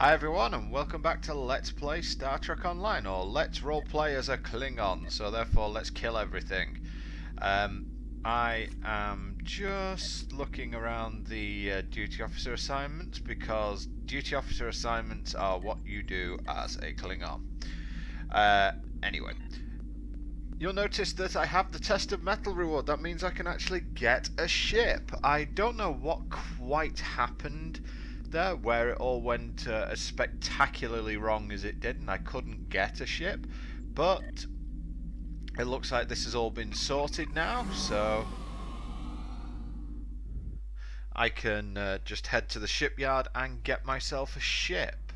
Hi everyone and welcome back to Let's Play Star Trek Online, or Let's Roleplay as a Klingon, so therefore let's kill everything. I am just looking around the duty officer assignments, because duty officer assignments are what you do as a Klingon. Anyway, you'll notice that I have the test of metal reward. That means I can actually get a ship. I don't know what quite happened there, where it all went as spectacularly wrong as it did and I couldn't get a ship, but it looks like this has all been sorted now, so I can just head to the shipyard and get myself a ship,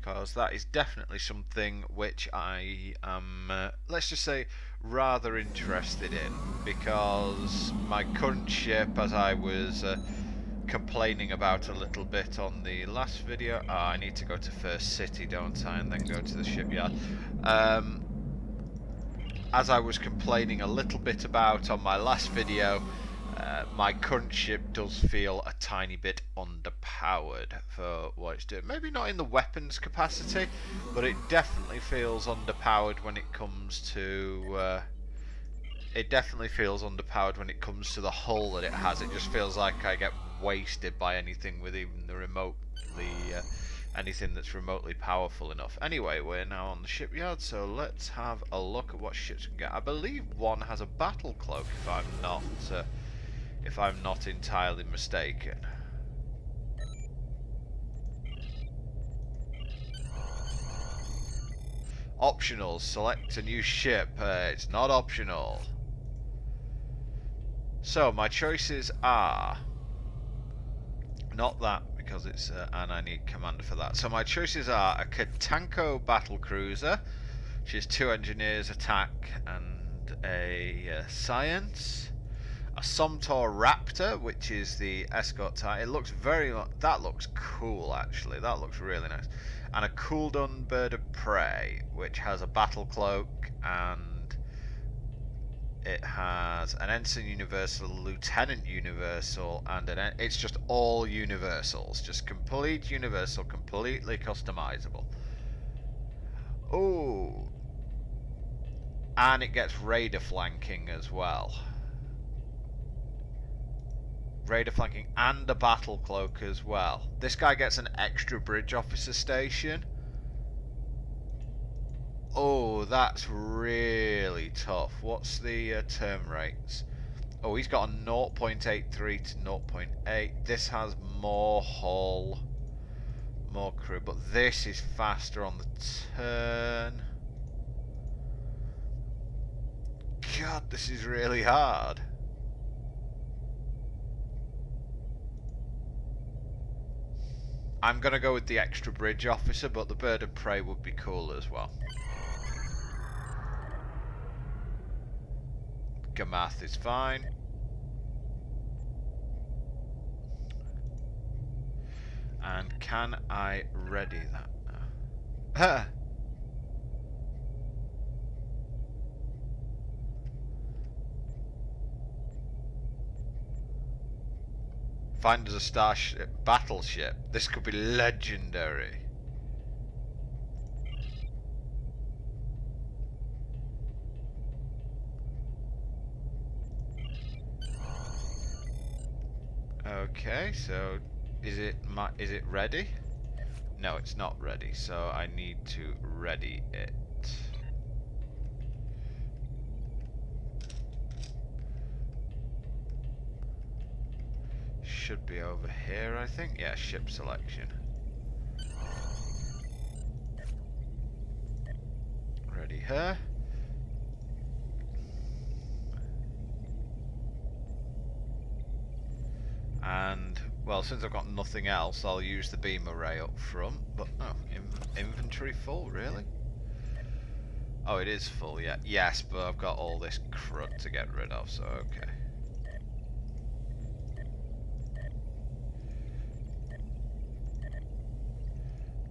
because that is definitely something which I am, let's just say, rather interested in, because my current ship, as I was complaining about a little bit on the last video. Oh, I need to go to First City, don't I, and then go to the shipyard. As I was complaining a little bit about on my last video, my current ship does feel a tiny bit underpowered for what it's doing. Maybe not in the weapons capacity, but it definitely feels underpowered when it comes to the hull that it has. It just feels like I get wasted by anything with even the anything that's remotely powerful enough. Anyway, we're now on the shipyard, so let's have a look at what ships we can get. I believe one has a battle cloak, if I'm not entirely mistaken. Optional, select a new ship. It's not optional. So my choices are not that, because it's and I need commander for that. So my choices are a Katanko battle cruiser, which is 2 engineers, attack, and a science. A Somtor Raptor, which is the escort type. It looks that looks cool actually. That looks really nice. And a Kuldun bird of prey, which has a battle cloak, and it has an Ensign Universal, Lieutenant Universal, and it's just all universals. Just complete universal, completely customizable. Oh, and it gets radar flanking as well. Radar flanking and a battle cloak as well. This guy gets an extra bridge officer station. Oh, that's really tough. What's the term rates? Oh, he's got a 0.83 to 0.8. This has more hull, more crew, but this is faster on the turn. God, this is really hard. I'm going to go with the extra bridge officer, but the bird of prey would be cool as well. Gamath is fine. And can I ready that now? Find us a starship battleship. This could be legendary. Okay, so is it ready? No, it's not ready, so I need to ready it. Should be over here, I think. Yeah, ship selection. Ready her. And, well, since I've got nothing else, I'll use the beam array up front. But, oh, inventory full, really? Oh, it is full, yeah. Yes, but I've got all this crud to get rid of, so okay.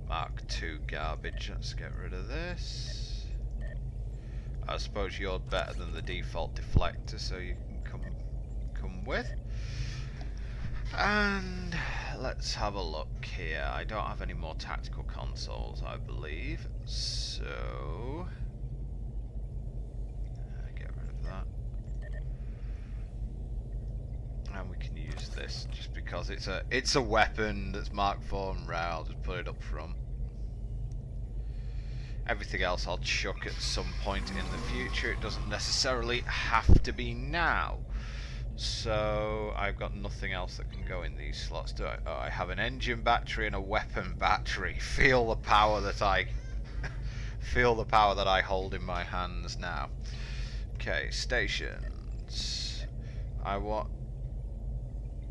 Mark II garbage, let's get rid of this. I suppose you're better than the default deflector, so you can come with. And let's have a look here. I don't have any more tactical consoles, I believe. So get rid of that. And we can use this just because it's a weapon that's Mark IV and rare. I'll just put it up front. Everything else I'll chuck at some point in the future. It doesn't necessarily have to be now. So I've got nothing else that can go in these slots, do I? Oh, I have an engine battery and a weapon battery. Feel the power that I feel the power that I hold in my hands now. Okay, stations. I want.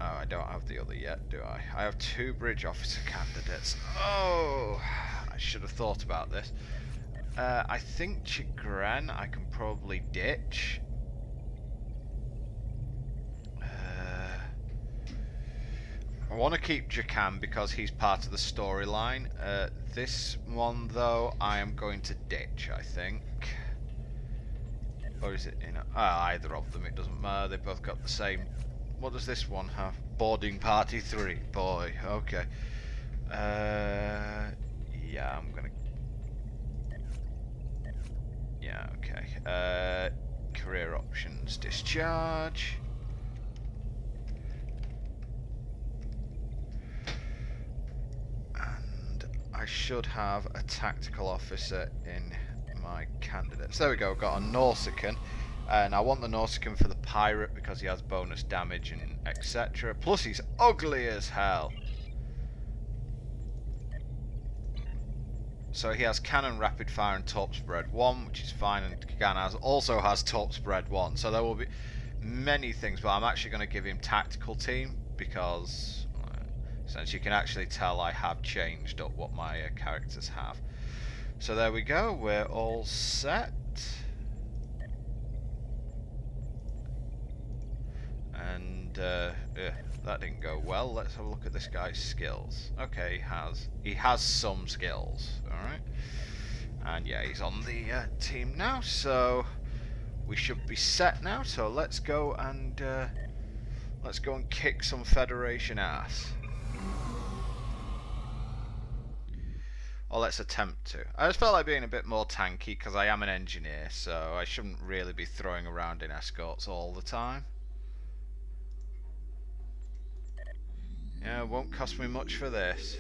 Oh, I don't have the other yet, do I? I have 2 bridge officer candidates. Oh, I should have thought about this. I think Chagrin I can probably ditch. I want to keep Jacan because he's part of the storyline. This one, though, I am going to ditch, I think. Or is it, you know, either of them, it doesn't matter. They both got the same. What does this one have? Boarding party 3. Boy, okay. Yeah, I'm gonna. Yeah, okay. Career options, discharge. And I should have a tactical officer in my candidates. There we go, got a Nausicaan. And I want the Nausicaan for the pirate because he has bonus damage and etc. Plus he's ugly as hell. So he has cannon, rapid fire and top spread 1, which is fine, and Kagan also has top spread 1. So there will be many things, but I'm actually going to give him tactical team because since you can actually tell I have changed up what my characters have. So there we go, we're all set. And that didn't go well. Let's have a look at this guy's skills. Okay, he has some skills. All right, and yeah, he's on the team now, so we should be set now. So let's go and kick some Federation ass. Or let's attempt to. I just felt like being a bit more tanky because I am an engineer, so I shouldn't really be throwing around in escorts all the time. Yeah, it won't cost me much for this.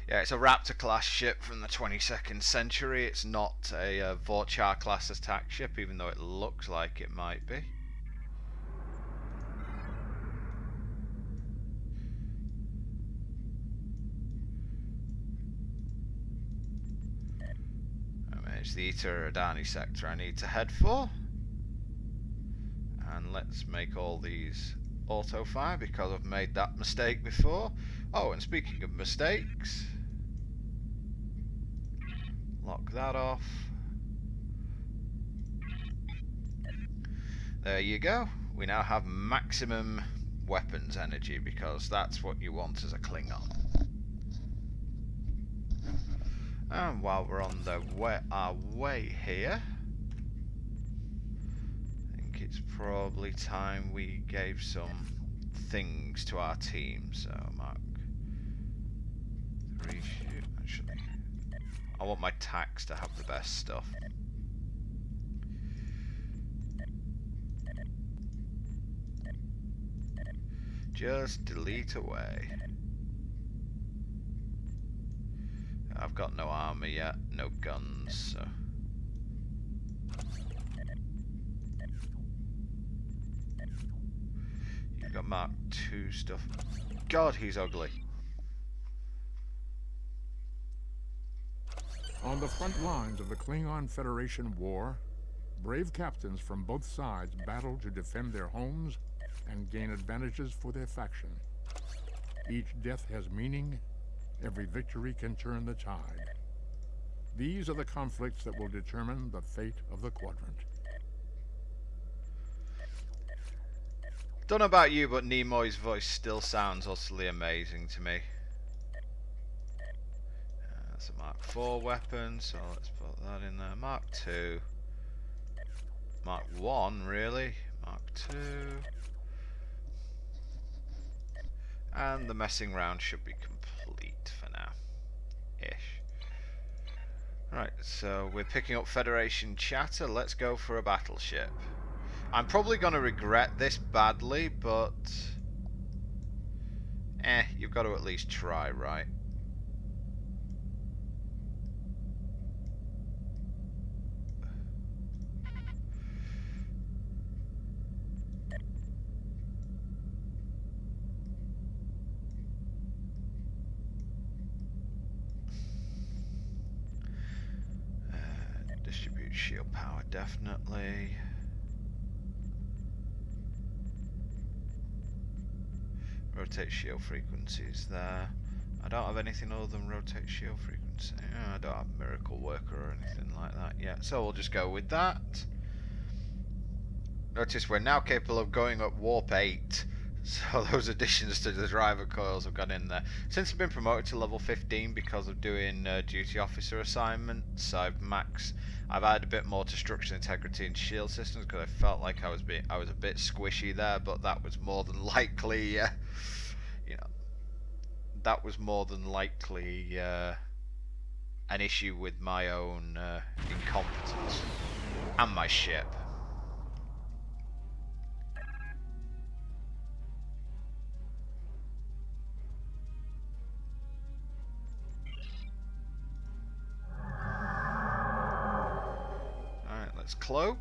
Yeah, it's a Raptor class ship from the 22nd century. It's not a Vorchar class attack ship, even though it looks like it might be. I manage the Eta Adani sector I need to head for. And let's make all these auto fire because I've made that mistake before. Oh, and speaking of mistakes, lock that off. There you go. We now have maximum weapons energy because that's what you want as a Klingon. And while we're on our way here, it's probably time we gave some things to our team. So Mark 3 shoot. Actually, I want my tax to have the best stuff. Just delete away. I've got no armor yet, no guns, so. Got Mark II stuff. God, he's ugly. On the front lines of the Klingon Federation war, brave captains from both sides battle to defend their homes and gain advantages for their faction. Each death has meaning. Every victory can turn the tide. These are the conflicts that will determine the fate of the quadrant. Don't know about you, but Nimoy's voice still sounds utterly amazing to me. That's a Mark IV weapon, so let's put that in there. Mark II. Mark I, really? Mark II. And the messing round should be complete for now. Ish. Right, so we're picking up Federation chatter. Let's go for a battleship. I'm probably going to regret this badly, but... you've got to at least try, right? Distribute shield power, definitely. Rotate shield frequencies there. I don't have anything other than rotate shield frequency. I don't have miracle worker or anything like that yet, so we'll just go with that. Notice we're now capable of going up warp 8, so those additions to the driver coils have gone in there. Since I've been promoted to level 15 because of doing duty officer assignments, I've added a bit more to structural integrity and shield systems because I felt like I was a bit squishy there, but that was more than likely, that was more than likely an issue with my own incompetence and my ship. Let's cloak.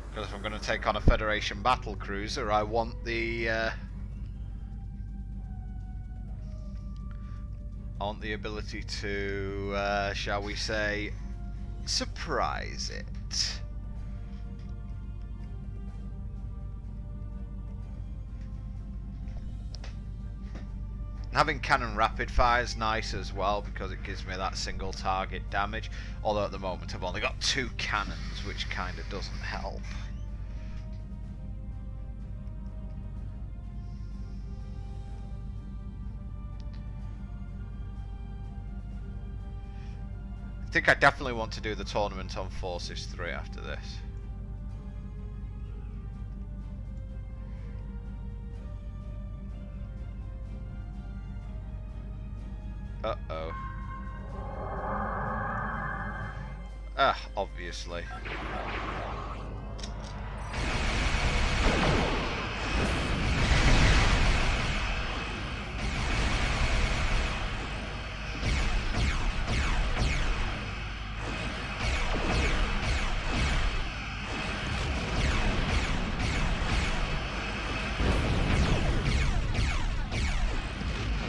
Because if I'm going to take on a Federation battle cruiser, I want the ability to, shall we say, surprise it. Having cannon rapid fire is nice as well because it gives me that single target damage, although at the moment I've only got 2 cannons, which kind of doesn't help. I think I definitely want to do the tournament on Forces 3 after this. Uh-oh. Obviously.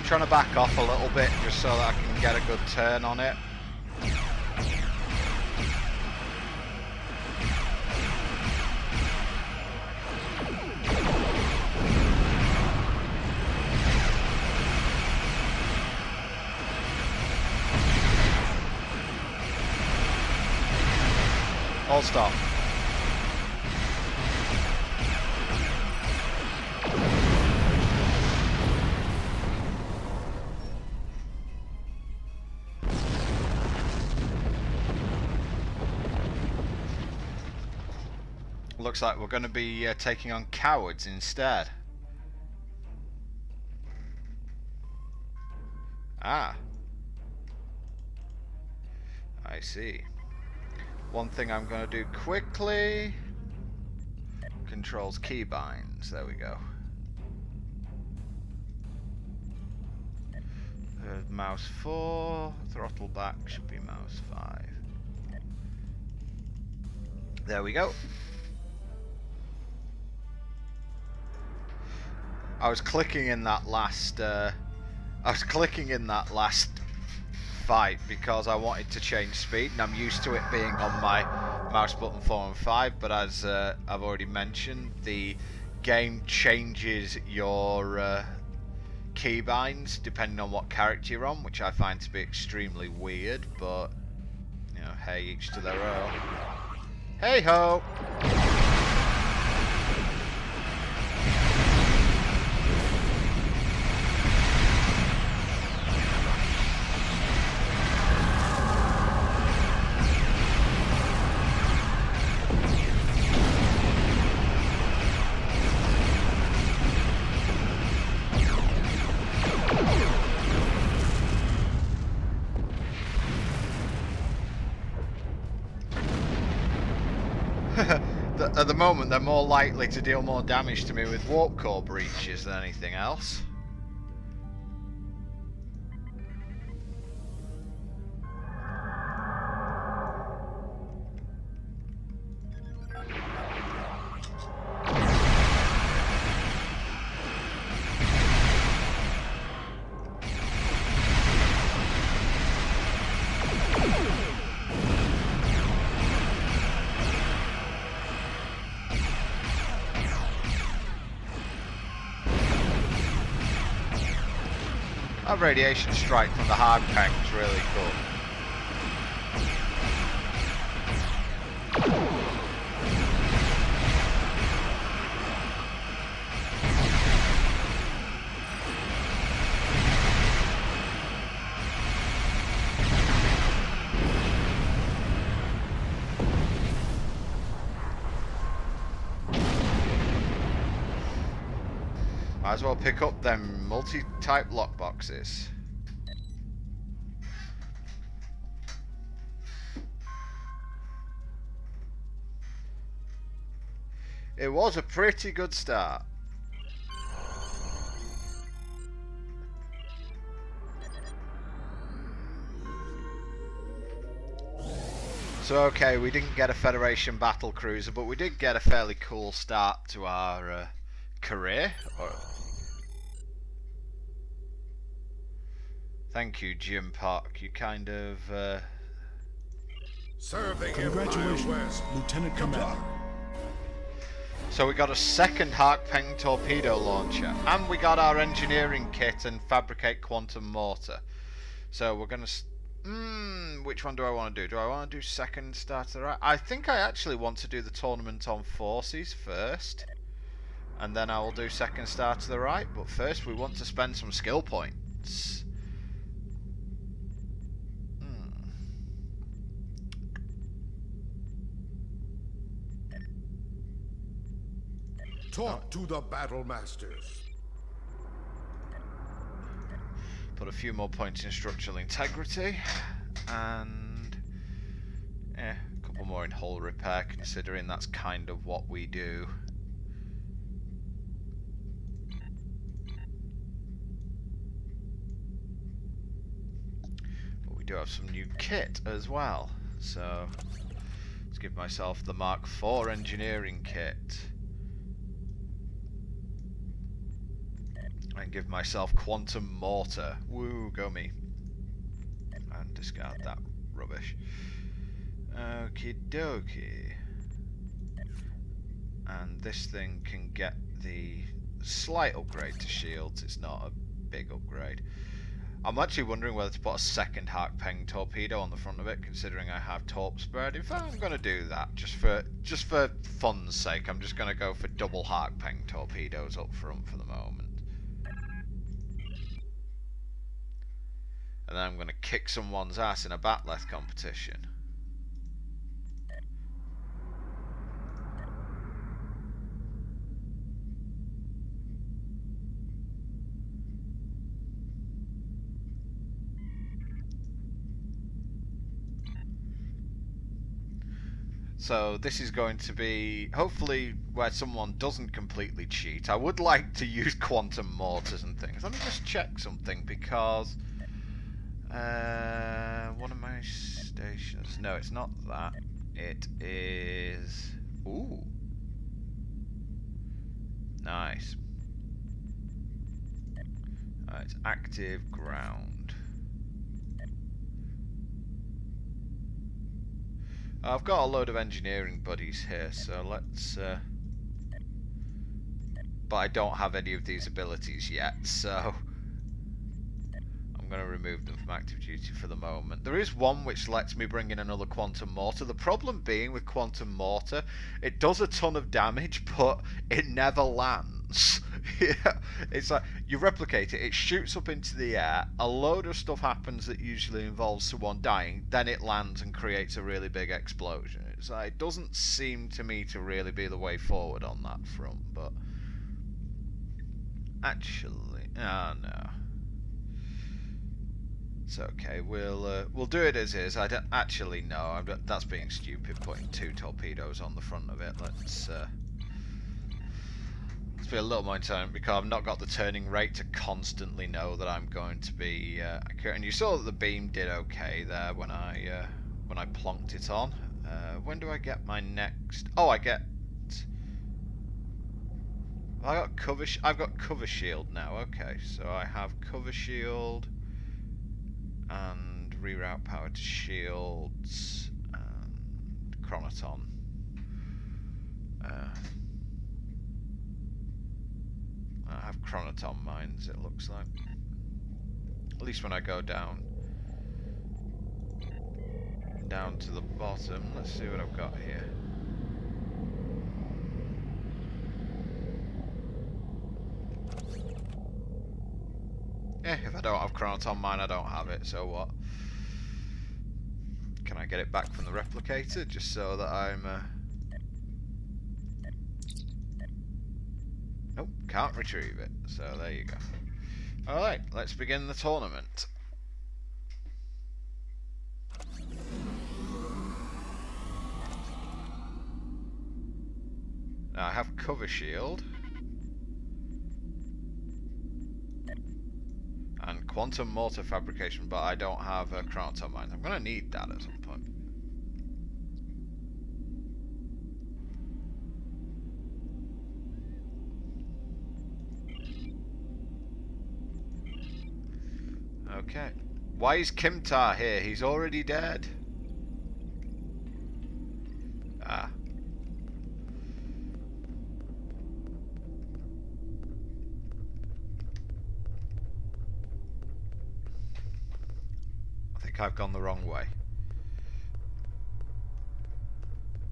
Trying to back off a little bit just so that I can get a good turn on it. All stop. Looks like we're going to be taking on cowards instead. Ah. I see. One thing I'm going to do quickly. Controls keybinds. There we go. Mouse 4. Throttle back should be mouse 5. There we go. I was clicking in that last fight because I wanted to change speed, and I'm used to it being on my mouse button 4 and 5, but as I've already mentioned, the game changes your keybinds depending on what character you're on, which I find to be extremely weird, but you know, hey, each to their own. Hey ho! At the moment, they're more likely to deal more damage to me with warp core breaches than anything else. That radiation strike from the hard pang's really cool. Might as well pick up them multi-type lockboxes. It was a pretty good start. So okay, we didn't get a Federation battle cruiser, but we did get a fairly cool start to our career. Thank you, Jim Park. You kind of Serving Congratulations, Lieutenant Commander. So we got a second Harkpeng torpedo launcher, and we got our engineering kit and fabricate quantum mortar. So we're gonna. Which one do I want to do? Do I want to do second start to the right? I think I actually want to do the tournament on forces first, and then I will do second start to the right. But first, we want to spend some skill points. Talk to the battle masters. Put a few more points in structural integrity, and a couple more in hull repair, considering that's kind of what we do. But we do have some new kit as well, so let's give myself the Mark IV engineering kit. And give myself quantum mortar. Woo, go me. And discard that rubbish. Okie dokie. And this thing can get the slight upgrade to shields. It's not a big upgrade. I'm actually wondering whether to put a second Harkpeng torpedo on the front of it, considering I have torp spread. In fact, I'm going to do that just for fun's sake. I'm just going to go for double Harkpeng torpedoes up front for the moment. And then I'm going to kick someone's ass in a batleth competition. So this is going to be, hopefully, where someone doesn't completely cheat. I would like to use quantum mortars and things. Let me just check something, because one of my stations. No, it's not that. It is. Ooh. Nice. It's active ground. I've got a load of engineering buddies here, so let's. But I don't have any of these abilities yet, so I'm going to remove them from active duty for the moment. There is one which lets me bring in another quantum mortar. The problem being with quantum mortar, it does a ton of damage, but it never lands. Yeah, it's like you replicate it, it shoots up into the air, a load of stuff happens that usually involves someone dying, then it lands and creates a really big explosion. It's like, it doesn't seem to me to really be the way forward on that front, but actually, oh no. It's okay. We'll do it as is. I don't actually know. That's being stupid. Putting 2 torpedoes on the front of it. Let's be a little more intelligent because I've not got the turning rate to constantly know that I'm going to be accurate. And you saw that the beam did okay there when I plonked it on. When do I get my next? Oh, I get. I've got cover shield now. Okay, so I have cover shield and reroute power to shields and chronoton. I have chronoton mines. It looks like. At least when I go down to the bottom. Let's see what I've got here. If I don't have chronoton mine, I don't have it, so what? Can I get it back from the replicator, just so that I'm... Nope, can't retrieve it, so there you go. Alright, let's begin the tournament. Now I have cover shield. And quantum mortar fabrication, but I don't have a chronoton mine. I'm going to need that at some point. Okay. Why is Kimtar here? He's already dead. Ah. I think I've gone the wrong way.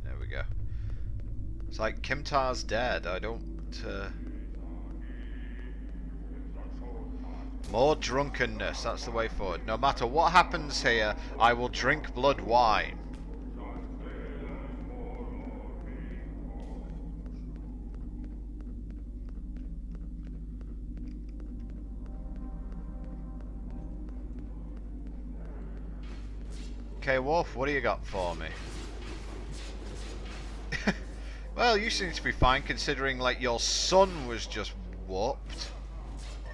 There we go. It's like Kimtar's dead. I don't... More drunkenness, that's the way forward. No matter what happens here, I will drink blood wine. Okay, Wolf, what do you got for me? Well, you seem to be fine considering, like, your son was just whooped.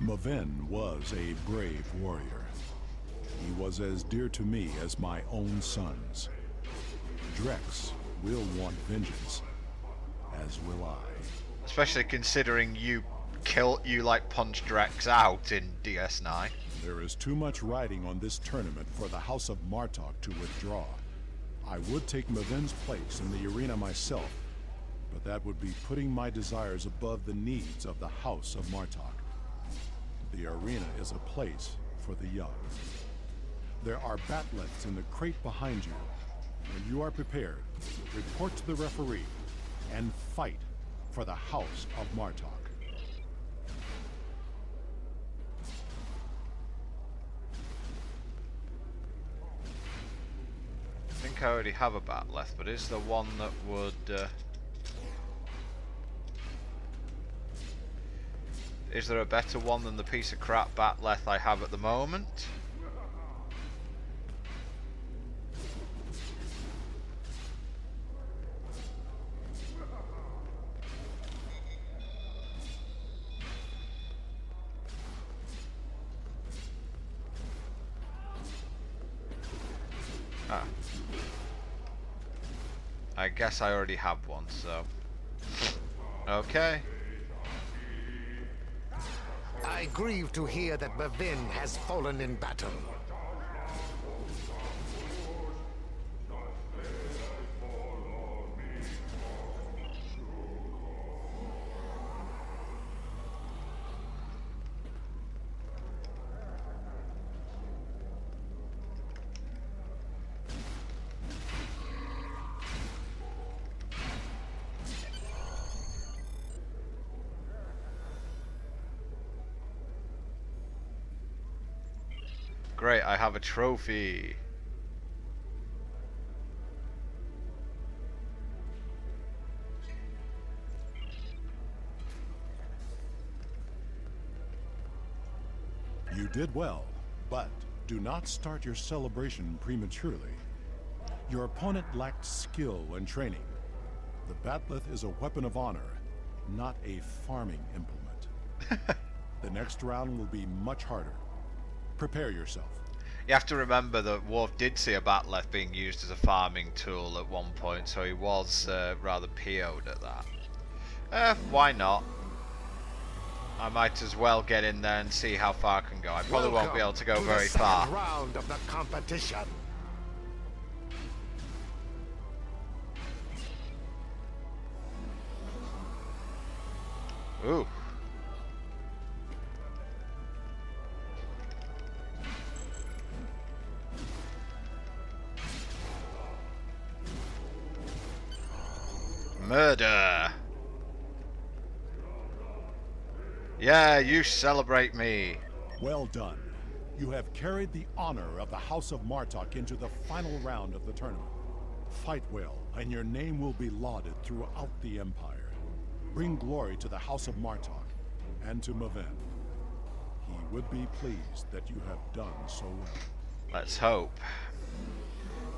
Maven was a brave warrior. He was as dear to me as my own sons. Drex will want vengeance, as will I. Especially considering you punched Drex out in DS9. There is too much riding on this tournament for the House of Martok to withdraw. I would take Maven's place in the arena myself, but that would be putting my desires above the needs of the House of Martok. The arena is a place for the young. There are batlets in the crate behind you. When you are prepared, report to the referee and fight for the House of Martok. I think I already have a batleth, but is there one that would... Is there a better one than the piece of crap batleth I have at the moment? Ah. I guess I already have one, so... Okay. I grieve to hear that Maven has fallen in battle. Great, I have a trophy. You did well, but Do not start your celebration prematurely. Your opponent lacked skill and training. The bat'leth is a weapon of honor, not a farming implement. The next round will be much harder. Prepare yourself. You have to remember that Worf did see a bat'leth being used as a farming tool at one point, so he was rather PO'd at that. Why not? I might as well get in there and see how far I can go. I probably won't be able to go very far. The round of the competition. Ooh. Murder. Yeah, you celebrate me. Well done. You have carried the honor of the House of Martok into the final round of the tournament. Fight well, and your name will be lauded throughout the Empire. Bring glory to the House of Martok and to Maven. He would be pleased that you have done so well. Let's hope.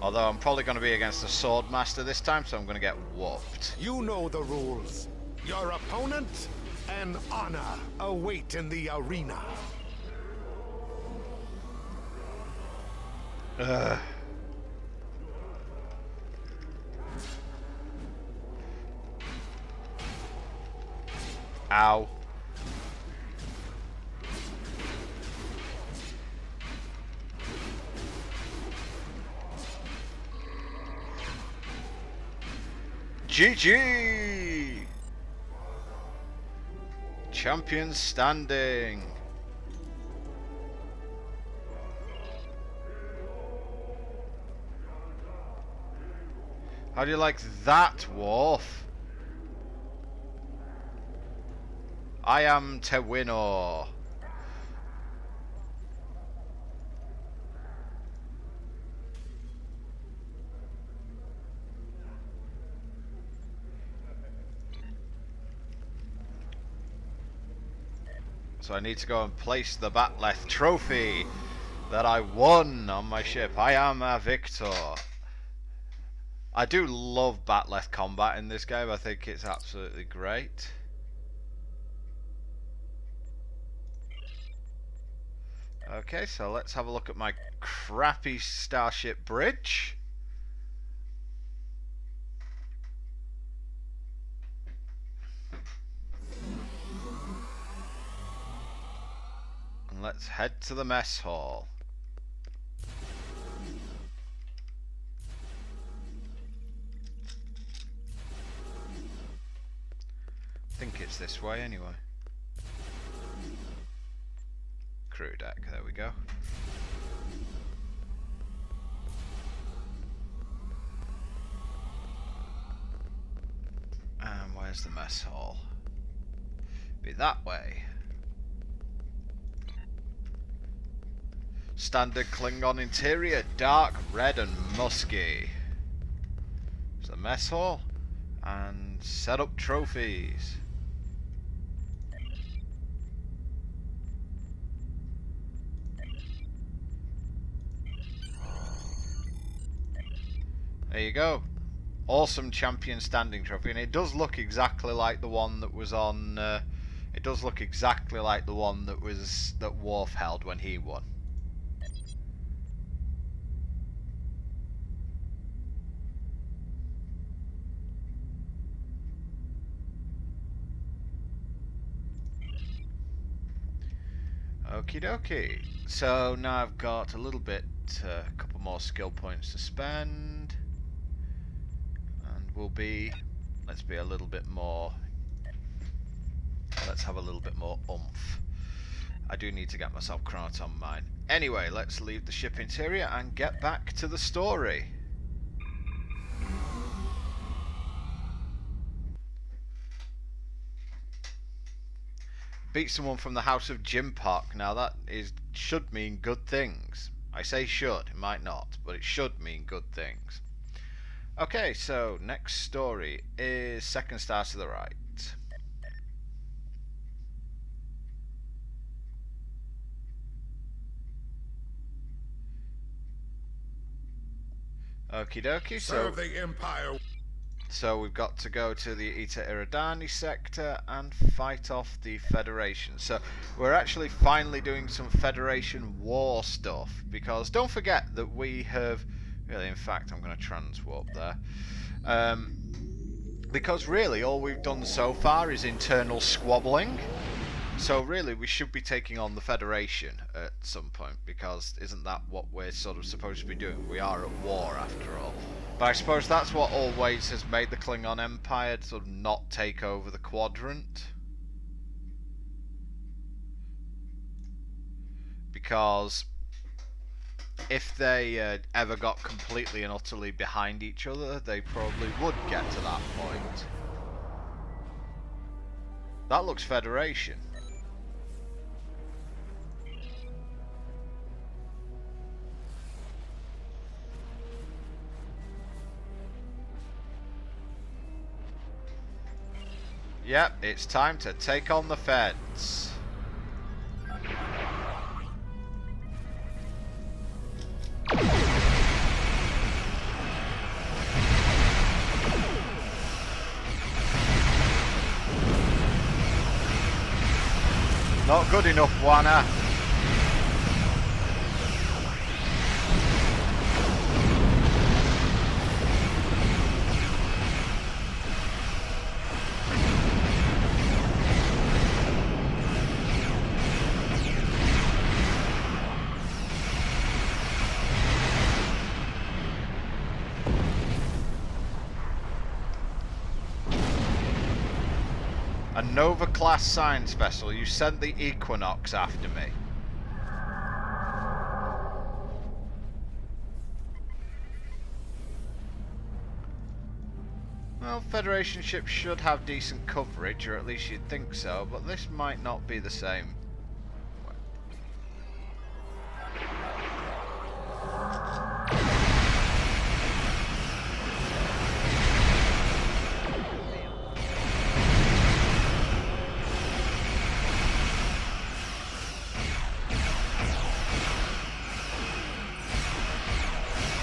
Although I'm probably going to be against the Swordmaster this time, so I'm going to get whooped. You know the rules. Your opponent and honor await in the arena. Ow. GG! Champion standing. How do you like that, Worf? I am Tewinor. So I need to go and place the bat'leth trophy that I won on my ship. I am a victor. I do love bat'leth combat in this game. I think it's absolutely great. Okay, so let's have a look at my crappy starship bridge. And let's head to the mess hall. I think it's this way anyway. Crew deck, there we go. And where's the mess hall? Be that way. Standard Klingon interior, dark red and musky. There's the mess hall and set up trophies. There you go. Awesome champion standing trophy, and it does look exactly like the one that was on. It does look exactly like the one that Worf held when he won. Okie dokie. So now I've got a little bit, a couple more skill points to spend. Let's be a little bit more, let's have a little bit more oomph. I do need to get myself Chronoton on mine. Anyway, let's leave the ship interior and get back to the story. Beat someone from the House of Jimpock. Now that should mean good things. I say should, it might not, but it should mean good things. Okay, so next story is second star to the right. Okie dokie, Serve the Empire. so we've got to go to the Eta Iridani sector and fight off the Federation. So we're actually finally doing some Federation war stuff, because don't forget that we have... Really, in fact, I'm going to transwarp there. Because really all we've done so far is internal squabbling. So really we should be taking on the Federation at some point, because isn't that what we're sort of supposed to be doing? We are at war after all. But I suppose that's what always has made the Klingon Empire sort of not take over the quadrant. Because if they ever got completely and utterly behind each other, they probably would get to that point. That looks Federation. Yep, it's time to take on the Feds. Not good enough, Wana. A Nova-class science vessel. You sent the Equinox after me. Well, Federation ships should have decent coverage, or at least you'd think so, but this might not be the same.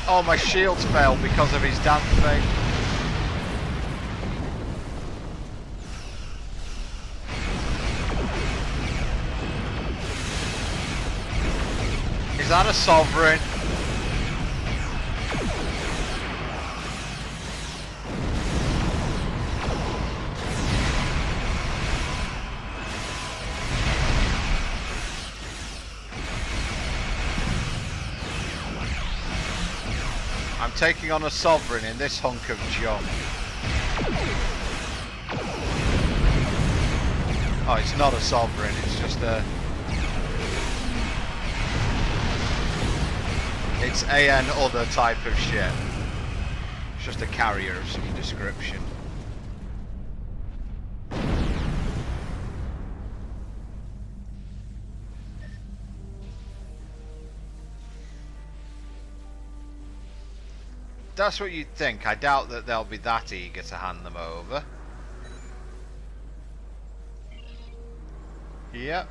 Oh, my shields failed because of his damn thing. Is that a Sovereign? I'm taking on a Sovereign in this hunk of junk. Oh, it's not a Sovereign, it's just a... It's AN other type of ship. It's just a carrier of some description. That's what you'd think. I doubt that they'll be that eager to hand them over. Yep.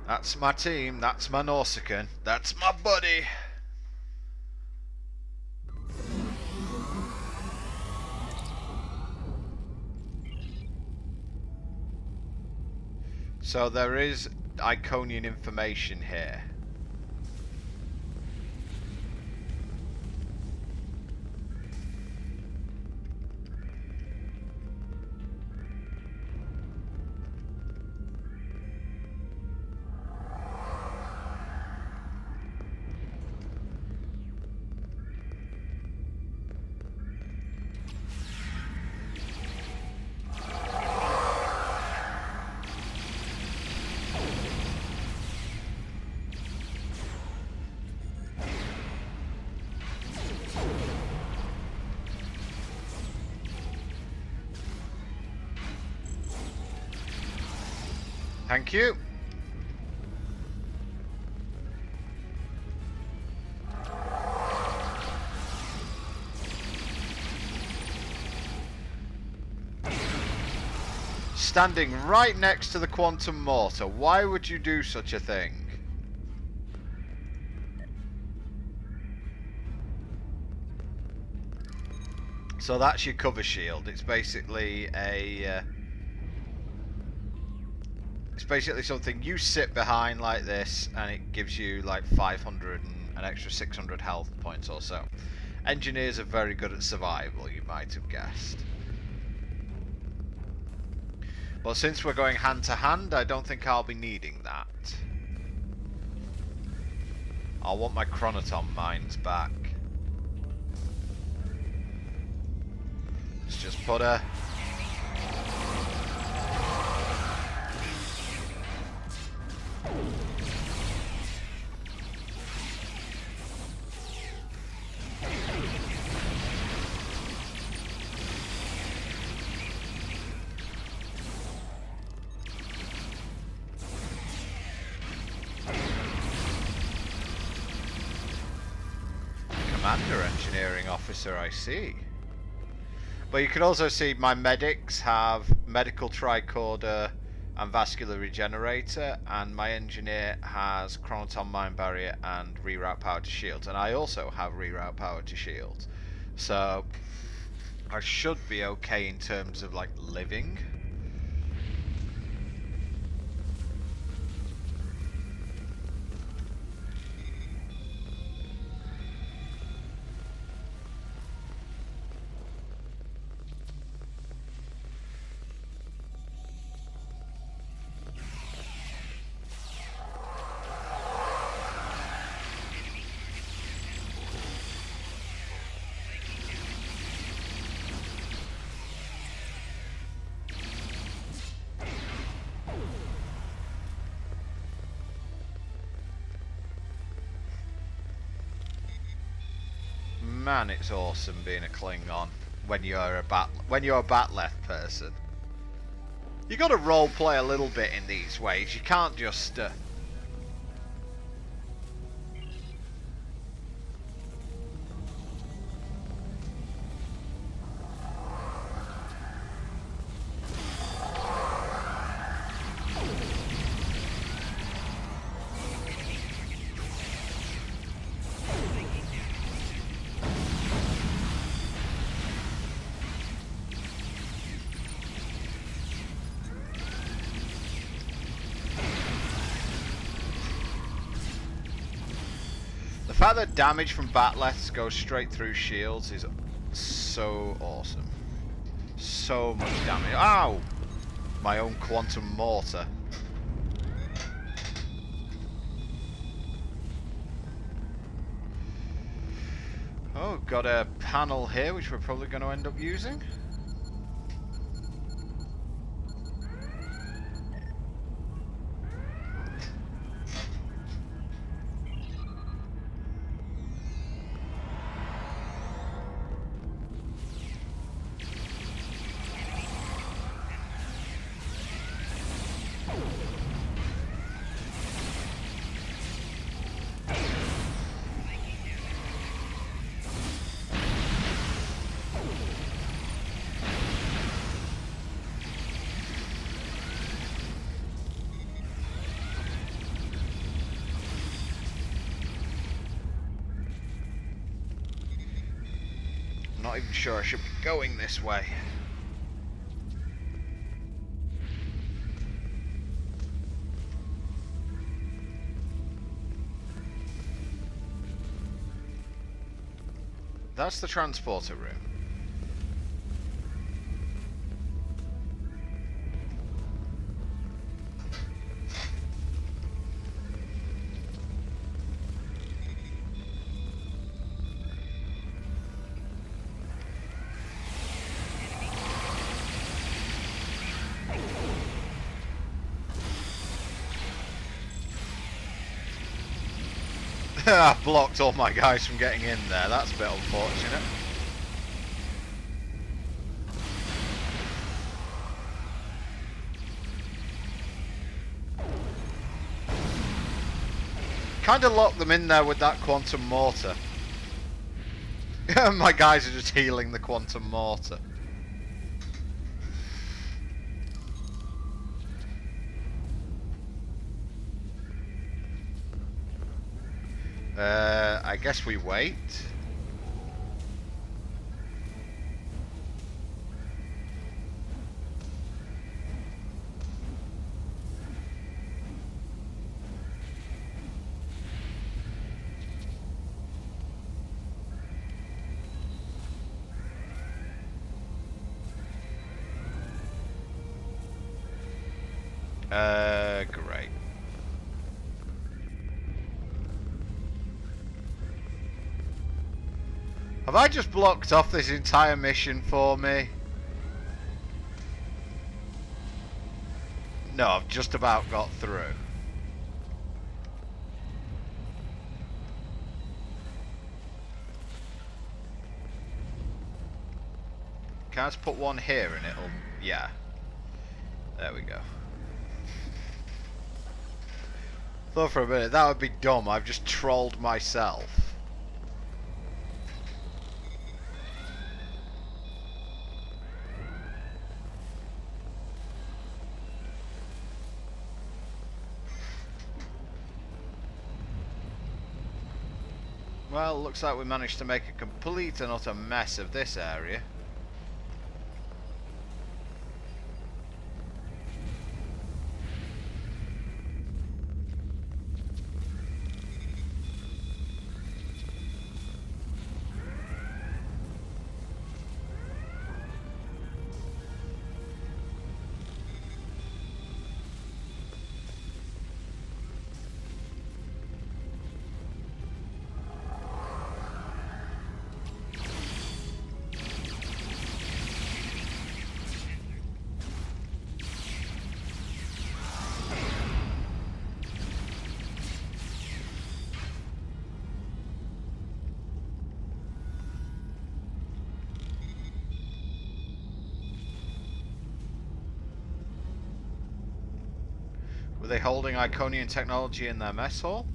That's my team, that's my Nausicaan, that's my buddy. So there is Iconian information here. Thank you. Standing right next to the quantum mortar. Why would you do such a thing? So that's your cover shield. It's basically it's basically something you sit behind like this, and it gives you like 500 and an extra 600 health points or so. Engineers are very good at survival, you might have guessed. Well, since we're going hand to hand, I don't think I'll be needing that. I'll want my chronoton mines back. Let's just put a... Commander Engineering Officer, I see. But you can also see my medics have medical tricorder and vascular regenerator, and my engineer has chronoton mine barrier and reroute power to shields, and I also have reroute power to shields. So I should be okay in terms of like living. Man, it's awesome being a Klingon when you're a Batleth person. You got to role play a little bit in these ways. You can't just The fact that damage from Batleths goes straight through shields is so awesome. So much damage. Ow! My own quantum mortar. Oh, got a panel here which we're probably going to end up using. Not even sure I should be going this way. That's the transporter room. I blocked all my guys from getting in there. That's a bit unfortunate. Kind of locked them in there with that quantum mortar. My guys are just healing the quantum mortar. I guess we wait. Great. Have I just blocked off this entire mission for me? No, I've just about got through. Can I just put one here and it'll... yeah. There we go. Thought for a minute that would be dumb. I've just trolled myself. Well, looks like we managed to make a complete and utter mess of this area. Were they holding Iconian technology in their mess hall?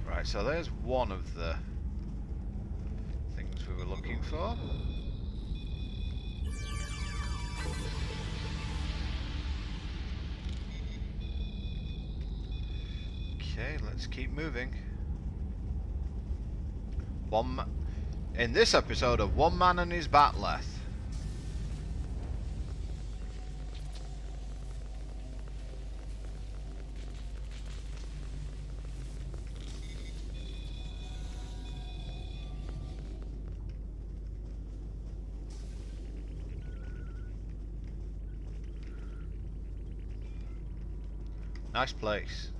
Right, so there's one of the things we were looking for. Okay, let's keep moving. In this episode of One Man and His Batleth. Nice place.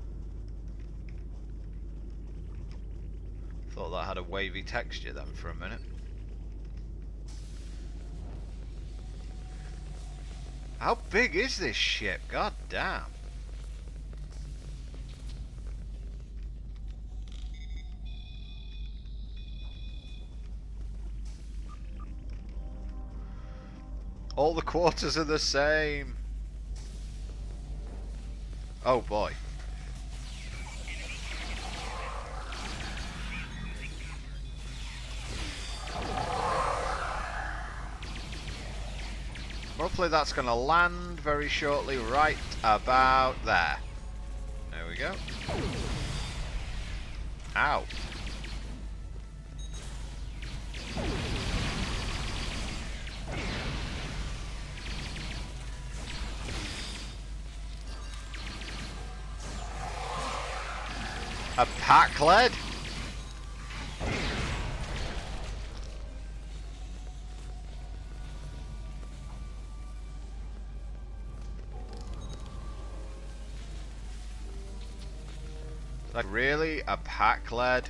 Thought that had a wavy texture then for a minute. How big is this ship? God damn. All the quarters are the same. Oh boy. Hopefully that's going to land very shortly, right about there. There we go. Ow. A pack lead? Like, really? A pack lead?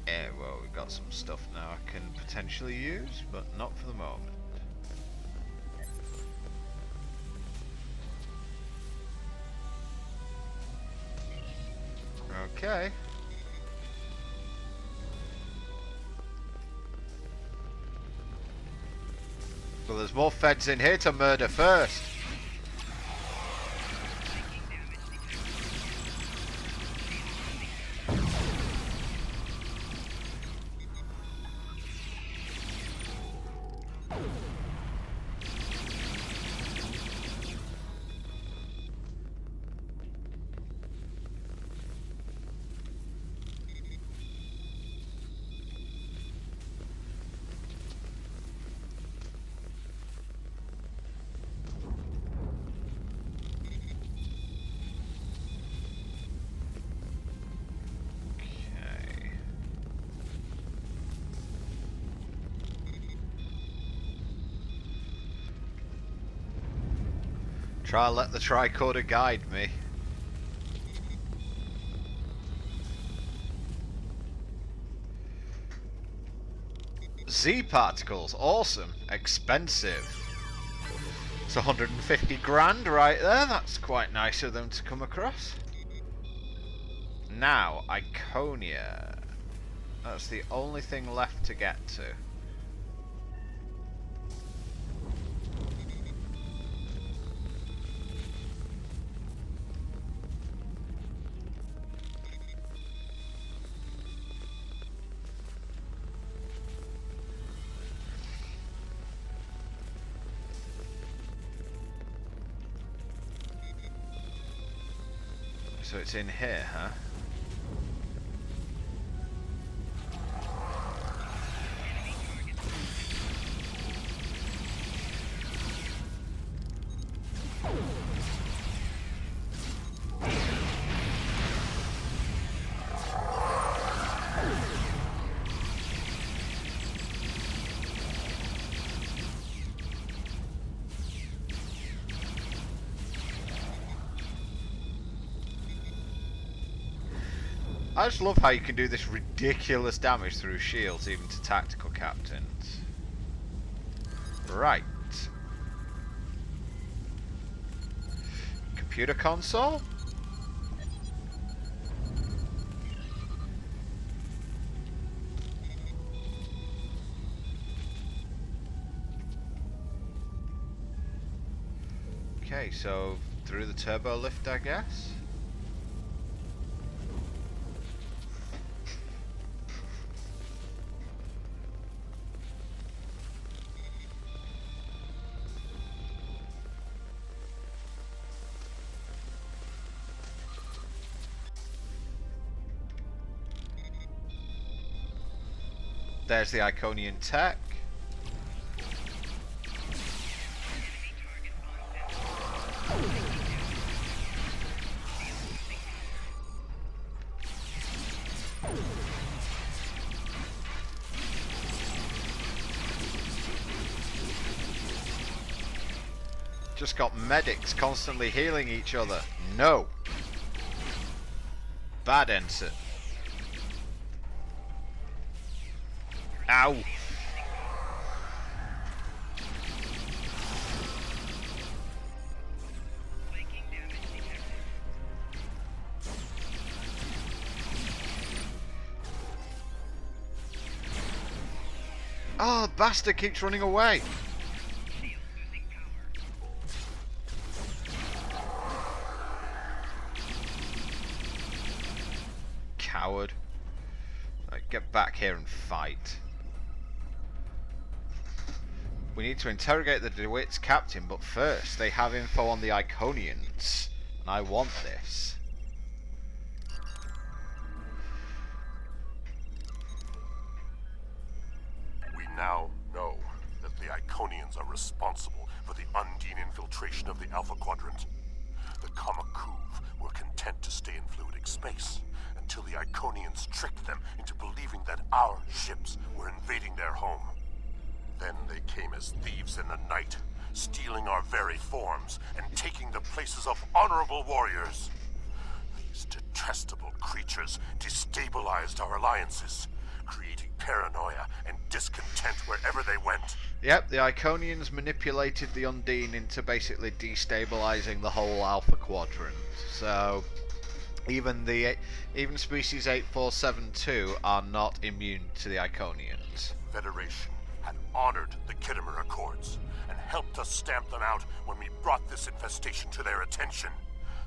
Yeah, well, we've got some stuff now I can potentially use, but not for the moment. Okay. Well, there's more feds in here to murder first. Try let the tricorder guide me. Z particles, awesome. Expensive. It's 150 grand right there. That's quite nice of them to come across. Now, Iconia. That's the only thing left to get to. So it's in here, huh? I just love how you can do this ridiculous damage through shields, even to tactical captains. Right. Computer console? Okay, so through the turbo lift, I guess? There's the Iconian tech. Just got medics constantly healing each other. No. Bad ensign. Ow. Oh, bastard keeps running away. Coward. Right, get back here and fight. We need to interrogate the DeWitt's captain, but first they have info on the Iconians, and I want this. We now know that the Iconians are responsible for the Undine infiltration of the Alpha Quadrant. The Kamakuv were content to stay in fluidic space until the Iconians tricked them into believing that our ships were invading their home. Then they came as thieves in the night, stealing our very forms and taking the places of honorable warriors. These detestable creatures destabilized our alliances, creating paranoia and discontent wherever they went. Yep, the Iconians manipulated the Undine into basically destabilizing the whole Alpha Quadrant. So even species 8472 are not immune to the Iconians. Federation had honored the Kittimer Accords and helped us stamp them out when we brought this infestation to their attention.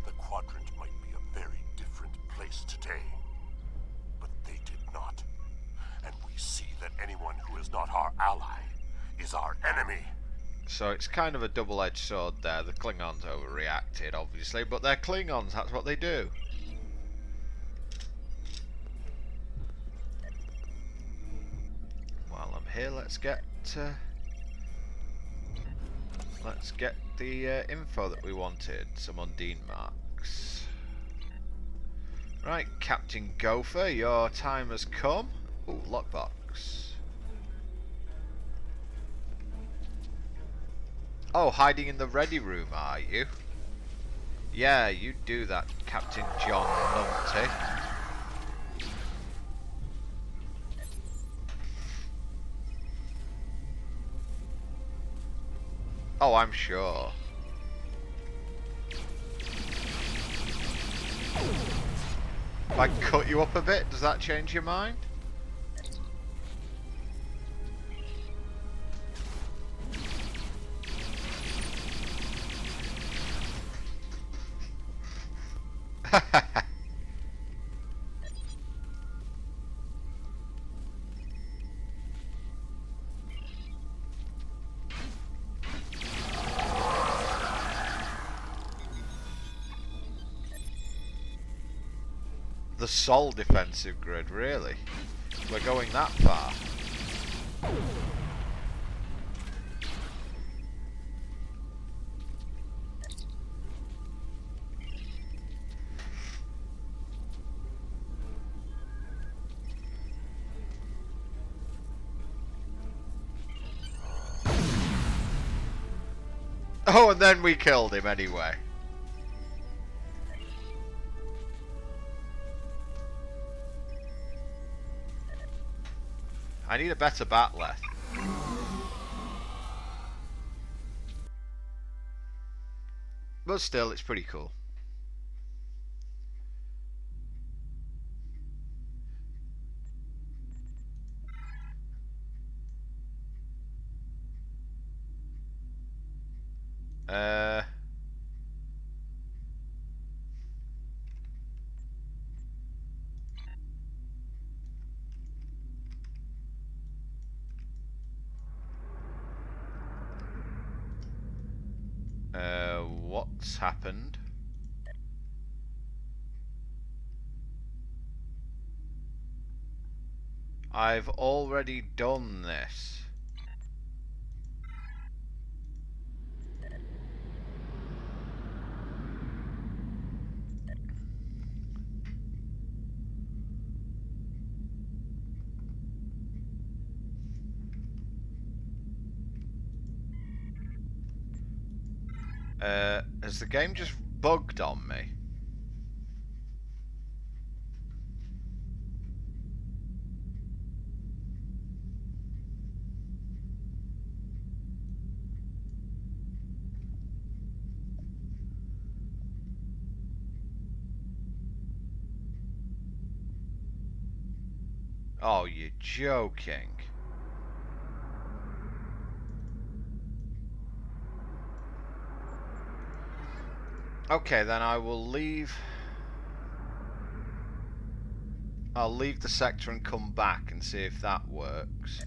The Quadrant might be a very different place today, but they did not. And we see that anyone who is not our ally is our enemy. So it's kind of a double-edged sword there. The Klingons overreacted, obviously, but they're Klingons, that's what they do. While I'm here, let's get the info that we wanted. Some Undine marks. Right, Captain Gopher, your time has come. Ooh, lockbox. Oh, hiding in the ready room, are you? Yeah, you do that, Captain John Numpty. Oh, I'm sure. If I cut you up a bit, does that change your mind? The sole defensive grid, really? We're going that far. Oh, and then we killed him anyway. I need a better batleth. But still, it's pretty cool. What's happened? I've already done this. Has the game just bugged on me? Oh, you're joking. Okay, then I will leave. I'll leave the sector and come back and see if that works.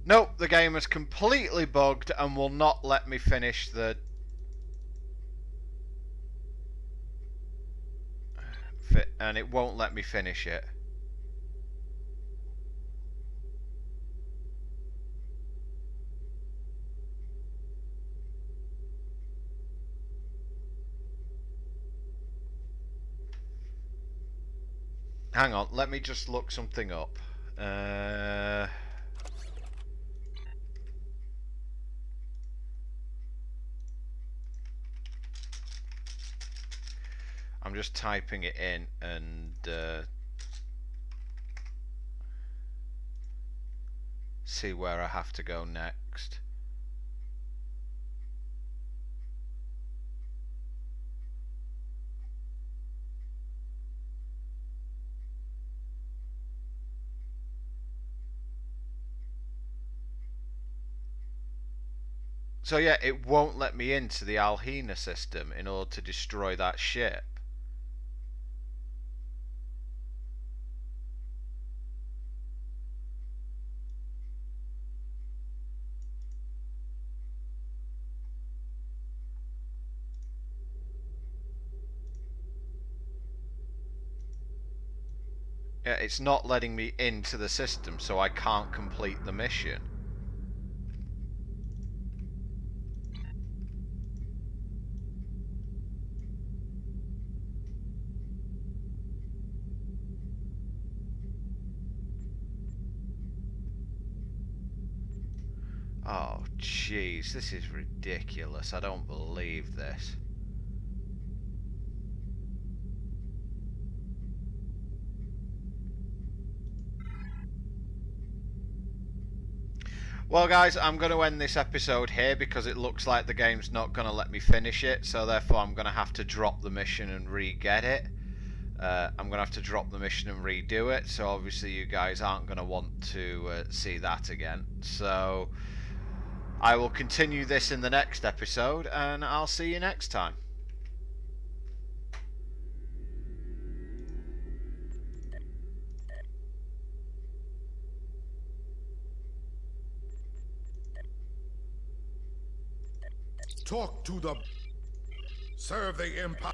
Nope, the game is completely bugged and will not let me finish the... And it won't let me finish it. Hang on, let me just look something up. I'm just typing it in and see where I have to go next. So yeah, it won't let me into the Alhena system in order to destroy that ship. Yeah, it's not letting me into the system, so I can't complete the mission. Oh, jeez, this is ridiculous. I don't believe this. Well, guys, I'm going to end this episode here because it looks like the game's not going to let me finish it, so therefore I'm going to have to drop the mission and re-get it. I'm going to have to drop the mission and redo it, so obviously you guys aren't going to want to see that again. So I will continue this in the next episode, and I'll see you next time. Talk to the... Serve the Empire.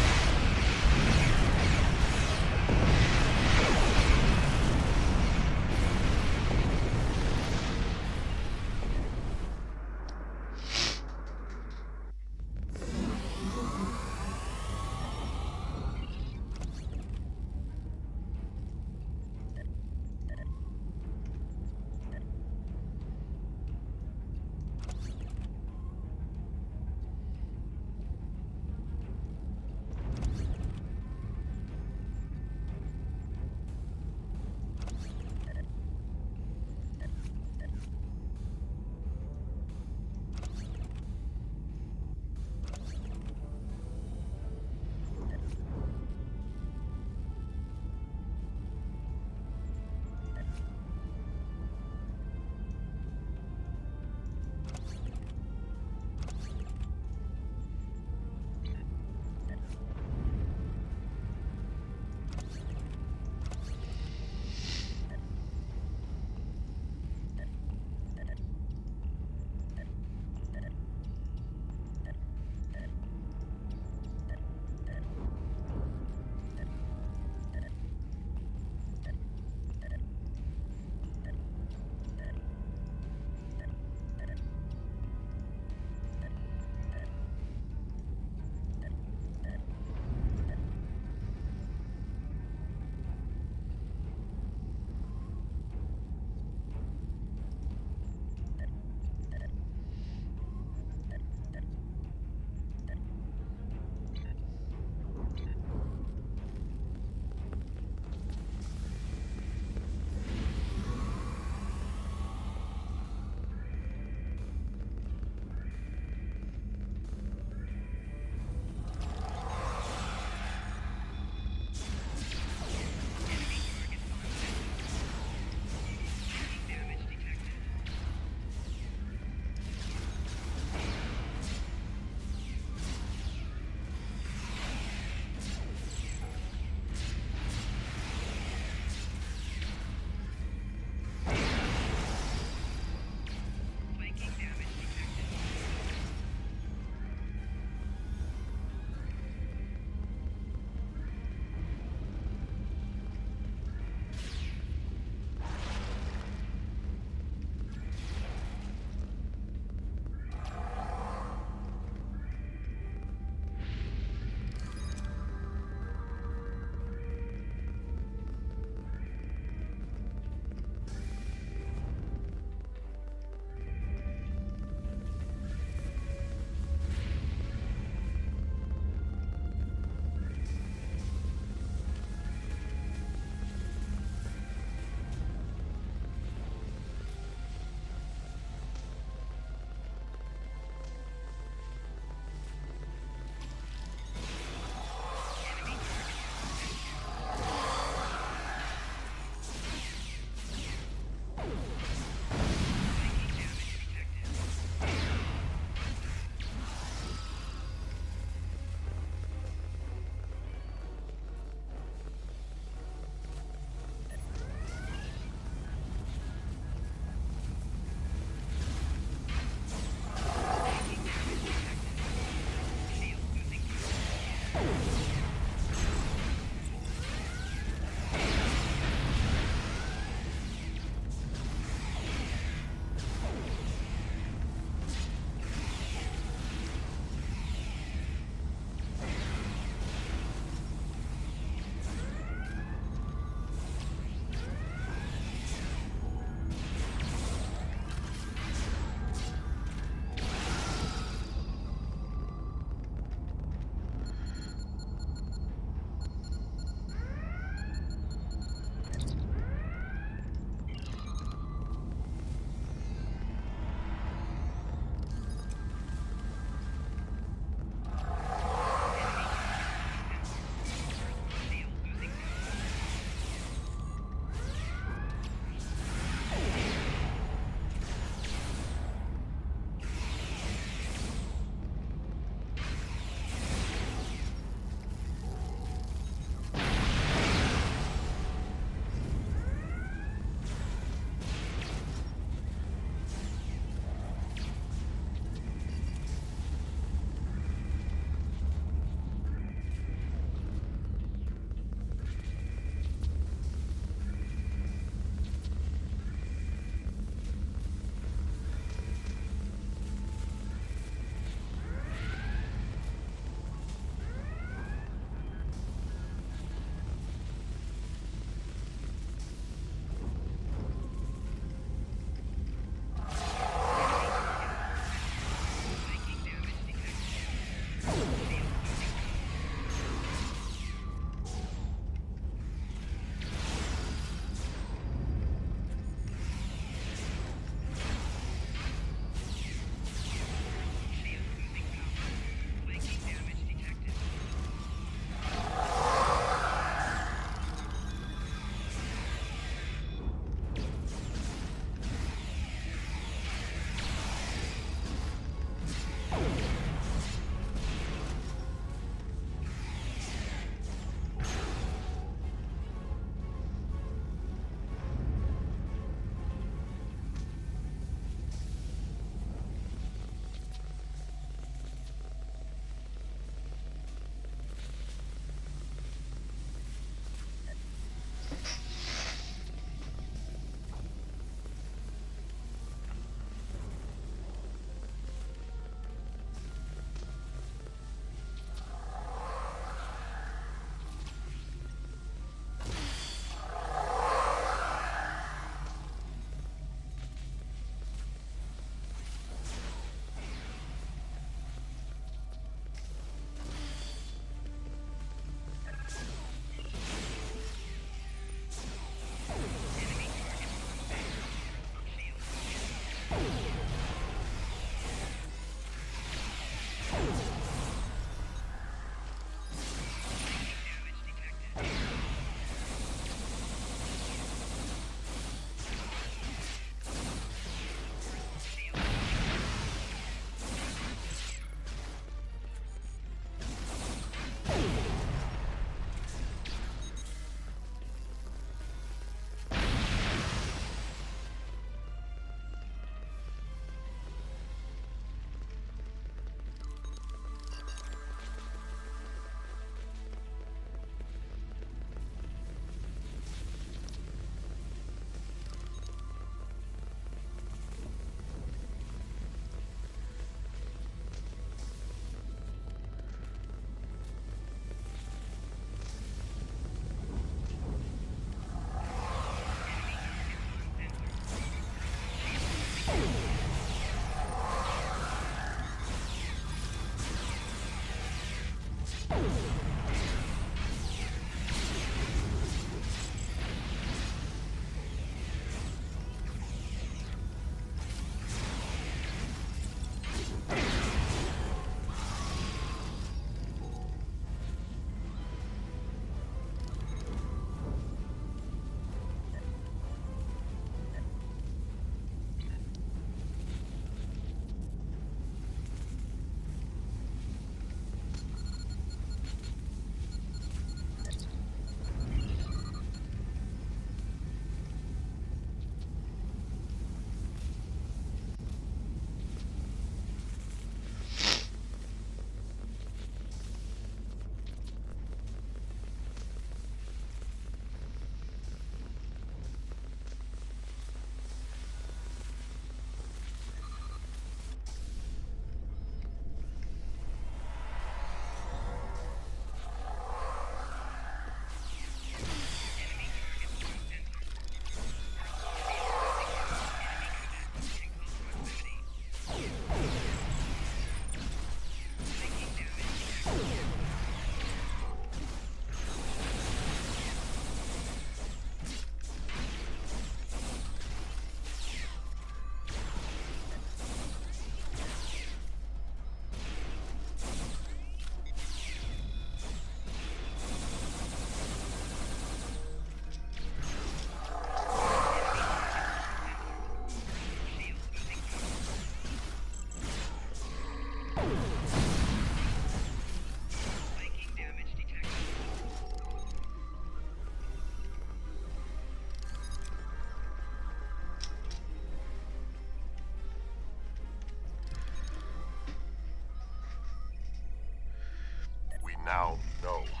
now know